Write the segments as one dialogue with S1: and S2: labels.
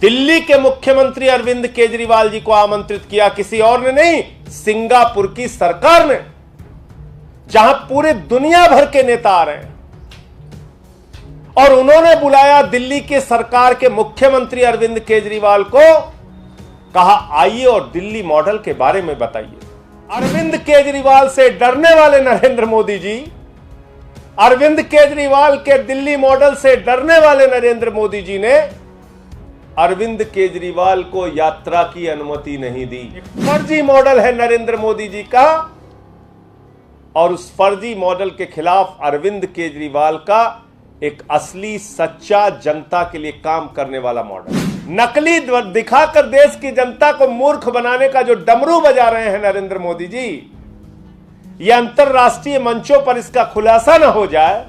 S1: दिल्ली के मुख्यमंत्री अरविंद केजरीवाल जी को आमंत्रित किया, किसी और ने नहीं, सिंगापुर की सरकार ने, जहां पूरे दुनिया भर के नेता आ रहे हैं। और उन्होंने बुलाया दिल्ली के सरकार के मुख्यमंत्री अरविंद केजरीवाल को, कहा आइए और दिल्ली मॉडल के बारे में बताइए। अरविंद केजरीवाल से डरने वाले नरेंद्र मोदी जी, अरविंद केजरीवाल के दिल्ली मॉडल से डरने वाले नरेंद्र मोदी जी ने अरविंद केजरीवाल को यात्रा की अनुमति नहीं दी। एक फर्जी मॉडल है नरेंद्र मोदी जी का, और उस फर्जी मॉडल के खिलाफ अरविंद केजरीवाल का एक असली सच्चा जनता के लिए काम करने वाला मॉडल। नकली दिखाकर देश की जनता को मूर्ख बनाने का जो डमरू बजा रहे हैं नरेंद्र मोदी जी, यह अंतरराष्ट्रीय मंचों पर इसका खुलासा न हो जाए,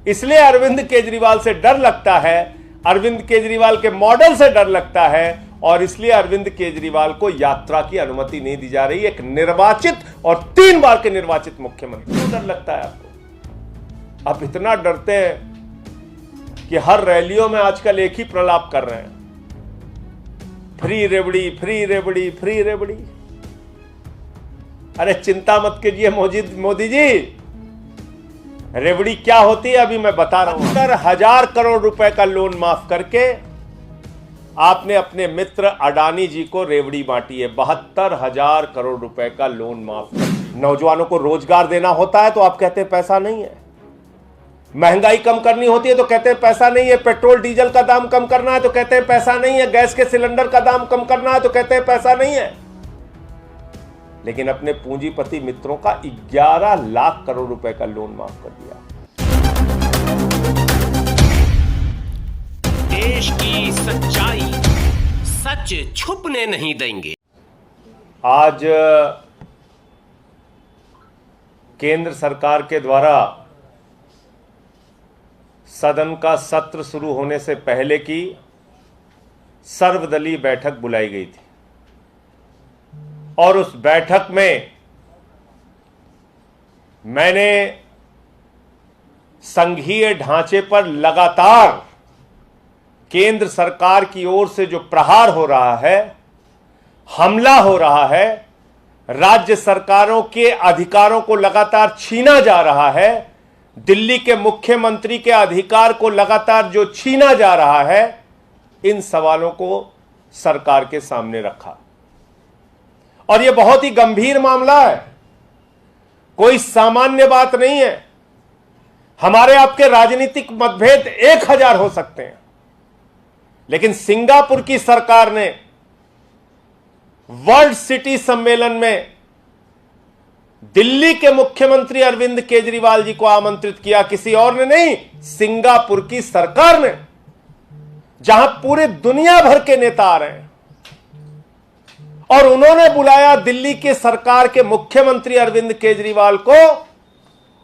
S1: इसलिए अरविंद केजरीवाल से डर लगता है, अरविंद केजरीवाल के मॉडल से डर लगता है, और इसलिए अरविंद केजरीवाल को यात्रा की अनुमति नहीं दी जा रही। एक निर्वाचित और 3 बार के निर्वाचित मुख्यमंत्री, क्यों डर लगता है आपको? आप इतना डरते हैं कि हर रैलियों में आजकल एक ही प्रलाप कर रहे हैं, फ्री रेवड़ी, फ्री रेवड़ी, फ्री रेवड़ी। अरे चिंता मत कीजिए मोदी जी, रेवड़ी क्या होती है अभी मैं बता रहा हूं। 70,000 करोड़ रुपए का लोन माफ करके आपने अपने मित्र अडानी जी को रेवड़ी बांटी है। 72,000 करोड़ रुपए का लोन माफ। नौजवानों को रोजगार देना होता है तो आप कहते हैं पैसा नहीं है, महंगाई कम करनी होती है तो कहते हैं पैसा नहीं है, पेट्रोल डीजल का दाम कम करना है तो कहते हैं पैसा नहीं है, गैस के सिलेंडर का दाम कम करना है तो कहते हैं पैसा नहीं है। लेकिन अपने पूंजीपति मित्रों का 11 लाख करोड़ रुपए का लोन माफ कर दिया।
S2: देश की सच्चाई सच छुपने नहीं देंगे।
S1: आज केंद्र सरकार के द्वारा सदन का सत्र शुरू होने से पहले की सर्वदलीय बैठक बुलाई गई थी, और उस बैठक में मैंने संघीय ढांचे पर लगातार केंद्र सरकार की ओर से जो प्रहार हो रहा है, हमला हो रहा है, राज्य सरकारों के अधिकारों को लगातार छीना जा रहा है, दिल्ली के मुख्यमंत्री के अधिकार को लगातार जो छीना जा रहा है, इन सवालों को सरकार के सामने रखा। और यह बहुत ही गंभीर मामला है, कोई सामान्य बात नहीं है। हमारे आपके राजनीतिक मतभेद 1000 हो सकते हैं, लेकिन सिंगापुर की सरकार ने वर्ल्ड सिटी सम्मेलन में दिल्ली के मुख्यमंत्री अरविंद केजरीवाल जी को आमंत्रित किया, किसी और ने नहीं, सिंगापुर की सरकार ने, जहां पूरे दुनिया भर के नेता आ रहे हैं। और उन्होंने बुलाया दिल्ली के सरकार के मुख्यमंत्री अरविंद केजरीवाल को,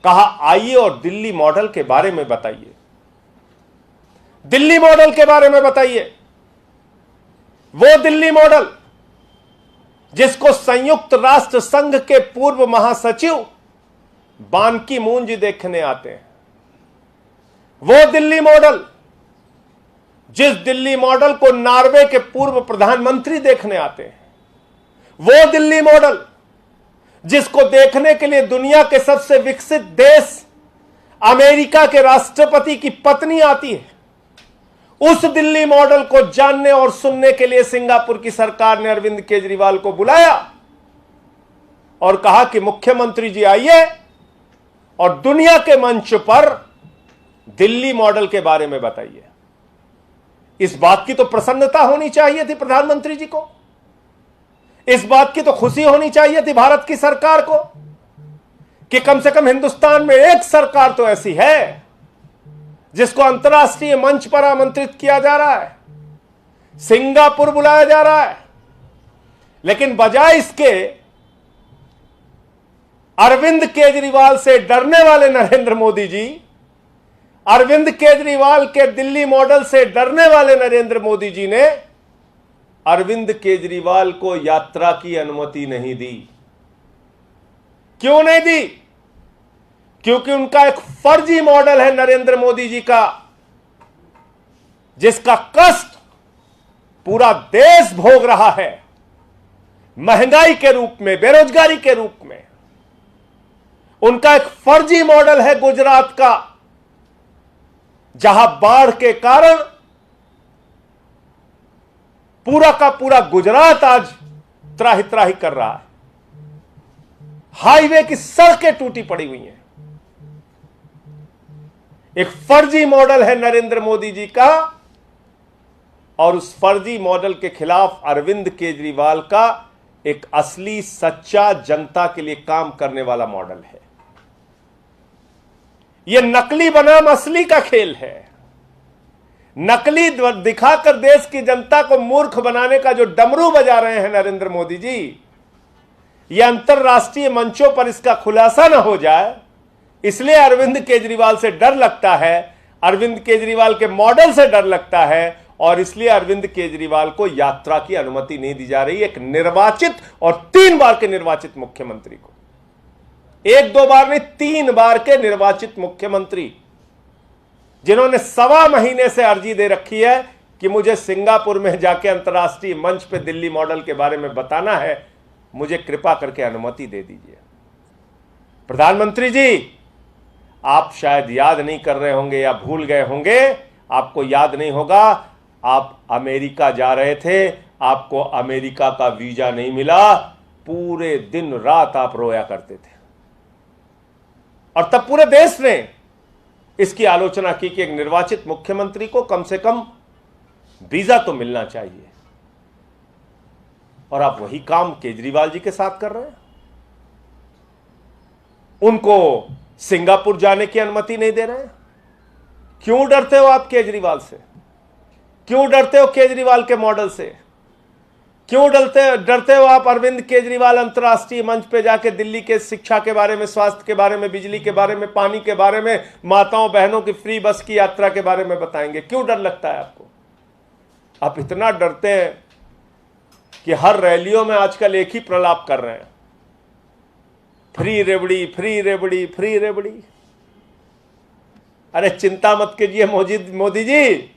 S1: कहा आइए और दिल्ली मॉडल के बारे में बताइए, दिल्ली मॉडल के बारे में बताइए। वो दिल्ली मॉडल जिसको संयुक्त राष्ट्र संघ के पूर्व महासचिव बान की मून जी देखने आते हैं, वो दिल्ली मॉडल, जिस दिल्ली मॉडल को नॉर्वे के पूर्व प्रधानमंत्री देखने आते हैं, वो दिल्ली मॉडल जिसको देखने के लिए दुनिया के सबसे विकसित देश अमेरिका के राष्ट्रपति की पत्नी आती है, उस दिल्ली मॉडल को जानने और सुनने के लिए सिंगापुर की सरकार ने अरविंद केजरीवाल को बुलाया और कहा कि मुख्यमंत्री जी आइए और दुनिया के मंच पर दिल्ली मॉडल के बारे में बताइए। इस बात की तो प्रसन्नता होनी चाहिए थी प्रधानमंत्री जी को, इस बात की तो खुशी होनी चाहिए थी भारत की सरकार को कि कम से कम हिंदुस्तान में एक सरकार तो ऐसी है जिसको अंतर्राष्ट्रीय मंच पर आमंत्रित किया जा रहा है, सिंगापुर बुलाया जा रहा है। लेकिन बजाय इसके अरविंद केजरीवाल से डरने वाले नरेंद्र मोदी जी, अरविंद केजरीवाल के दिल्ली मॉडल से डरने वाले नरेंद्र मोदी जी ने अरविंद केजरीवाल को यात्रा की अनुमति नहीं दी। क्यों नहीं दी? क्योंकि उनका एक फर्जी मॉडल है नरेंद्र मोदी जी का, जिसका कष्ट पूरा देश भोग रहा है, महंगाई के रूप में, बेरोजगारी के रूप में। उनका एक फर्जी मॉडल है गुजरात का, जहां बाढ़ के कारण पूरा का पूरा गुजरात आज त्राही त्राही कर रहा है। हाईवे की सड़कें टूटी पड़ी हुई हैं। एक फर्जी मॉडल है नरेंद्र मोदी जी का, और उस फर्जी मॉडल के खिलाफ अरविंद केजरीवाल का एक असली सच्चा जनता के लिए काम करने वाला मॉडल है। यह नकली बनाम असली का खेल है। नकली दिखाकर देश की जनता को मूर्ख बनाने का जो डमरू बजा रहे हैं नरेंद्र मोदी जी, यह अंतरराष्ट्रीय मंचों पर इसका खुलासा ना हो जाए, इसलिए अरविंद केजरीवाल से डर लगता है, अरविंद केजरीवाल के मॉडल से डर लगता है, और इसलिए अरविंद केजरीवाल को यात्रा की अनुमति नहीं दी जा रही। एक निर्वाचित और 3 बार के निर्वाचित मुख्यमंत्री को, 1-2 बार नहीं, 3 बार के निर्वाचित मुख्यमंत्री, जिन्होंने 1.25 महीने से अर्जी दे रखी है कि मुझे सिंगापुर में जाके अंतर्राष्ट्रीय मंच पे दिल्ली मॉडल के बारे में बताना है, मुझे कृपा करके अनुमति दे दीजिए। प्रधानमंत्री जी, आप शायद याद नहीं कर रहे होंगे या भूल गए होंगे, आपको याद नहीं होगा, आप अमेरिका जा रहे थे, आपको अमेरिका का वीजा नहीं मिला, पूरे दिन रात आप रोया करते थे, और तब पूरे देश ने इसकी आलोचना की कि एक निर्वाचित मुख्यमंत्री को कम से कम वीजा तो मिलना चाहिए। और आप वही काम केजरीवाल जी के साथ कर रहे हैं। उनको सिंगापुर जाने की अनुमति नहीं दे रहे हैं। क्यों डरते हो आप केजरीवाल से? क्यों डरते हो केजरीवाल के मॉडल से? क्यों डरते हो आप अरविंद केजरीवाल अंतर्राष्ट्रीय मंच पे जाके दिल्ली के शिक्षा के बारे में, स्वास्थ्य के बारे में, बिजली के बारे में, पानी के बारे में, माताओं बहनों की फ्री बस की यात्रा के बारे में बताएंगे? क्यों डर लगता है आपको? आप इतना डरते हैं कि हर रैलियों में आजकल एक ही प्रलाप कर रहे हैं, फ्री रेवड़ी, फ्री रेवड़ी, फ्री रेवड़ी। अरे चिंता मत कीजिए मोदी जी,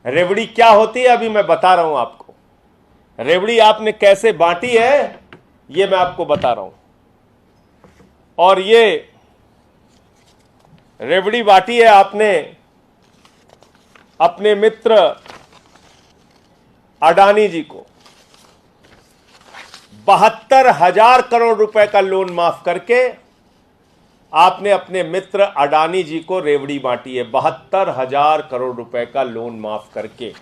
S1: रेवड़ी क्या होती है अभी मैं बता रहा हूं आपको। रेवड़ी आपने कैसे बांटी है ये मैं आपको बता रहा हूं। और ये रेवड़ी बांटी है आपने अपने मित्र अडानी जी को। 72,000 करोड़ रुपए का लोन माफ करके आपने अपने मित्र अडानी जी को रेवड़ी बांटी है। 72,000 करोड़ रुपए का लोन माफ करके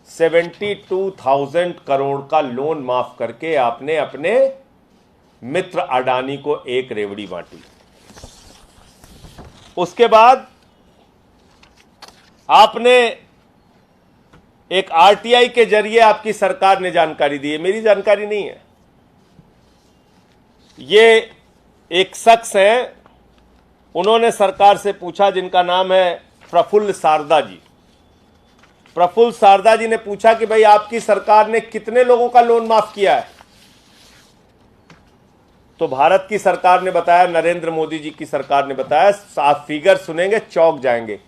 S1: 72,000 करोड़ का लोन माफ करके आपने अपने मित्र अडानी को एक रेवड़ी बांटी। उसके बाद आपने एक आरटीआई के जरिए आपकी सरकार ने जानकारी दी है, मेरी जानकारी नहीं है। ये एक शख्स है, उन्होंने सरकार से पूछा, जिनका नाम है प्रफुल्ल सारदा जी। प्रफुल्ल सारदा जी ने पूछा कि भाई आपकी सरकार ने कितने लोगों का लोन माफ किया है? तो भारत की सरकार ने बताया, नरेंद्र मोदी जी की सरकार ने बताया, आप फिगर सुनेंगे चौंक जाएंगे,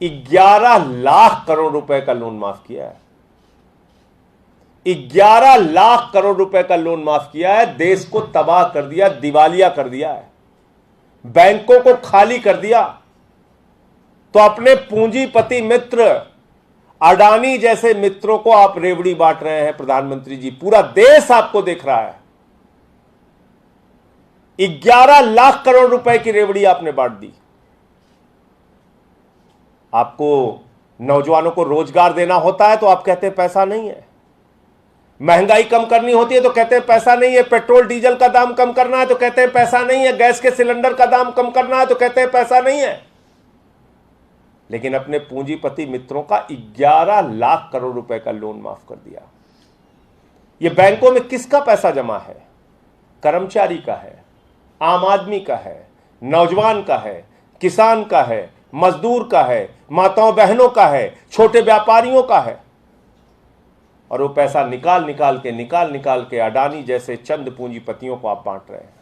S1: 11 लाख करोड़ रुपए का लोन माफ किया है। 11 लाख करोड़ रुपए का लोन माफ किया है। देश को तबाह कर दिया, दिवालिया कर दिया है, बैंकों को खाली कर दिया। तो अपने पूंजीपति मित्र अडानी जैसे मित्रों को आप रेवड़ी बांट रहे हैं प्रधानमंत्री जी। पूरा देश आपको देख रहा है। 11 लाख करोड़ रुपए की रेवड़ी आपने बांट दी। आपको नौजवानों को रोजगार देना होता है तो आप कहते हैं पैसा नहीं है। महंगाई कम करनी होती है तो कहते हैं पैसा नहीं है। पेट्रोल डीजल का दाम कम करना है तो कहते हैं पैसा नहीं है। गैस के सिलेंडर का दाम कम करना है तो कहते हैं पैसा नहीं है। लेकिन अपने पूंजीपति मित्रों का 11 लाख करोड़ रुपए का लोन माफ कर दिया। यह बैंकों में किसका पैसा जमा है? कर्मचारी का है, आम आदमी का है, नौजवान का है, किसान का है, मजदूर का है, माताओं बहनों का है, छोटे व्यापारियों का है। और वो पैसा निकाल निकाल के अडानी जैसे चंद पूंजीपतियों को आप बांट रहे हैं।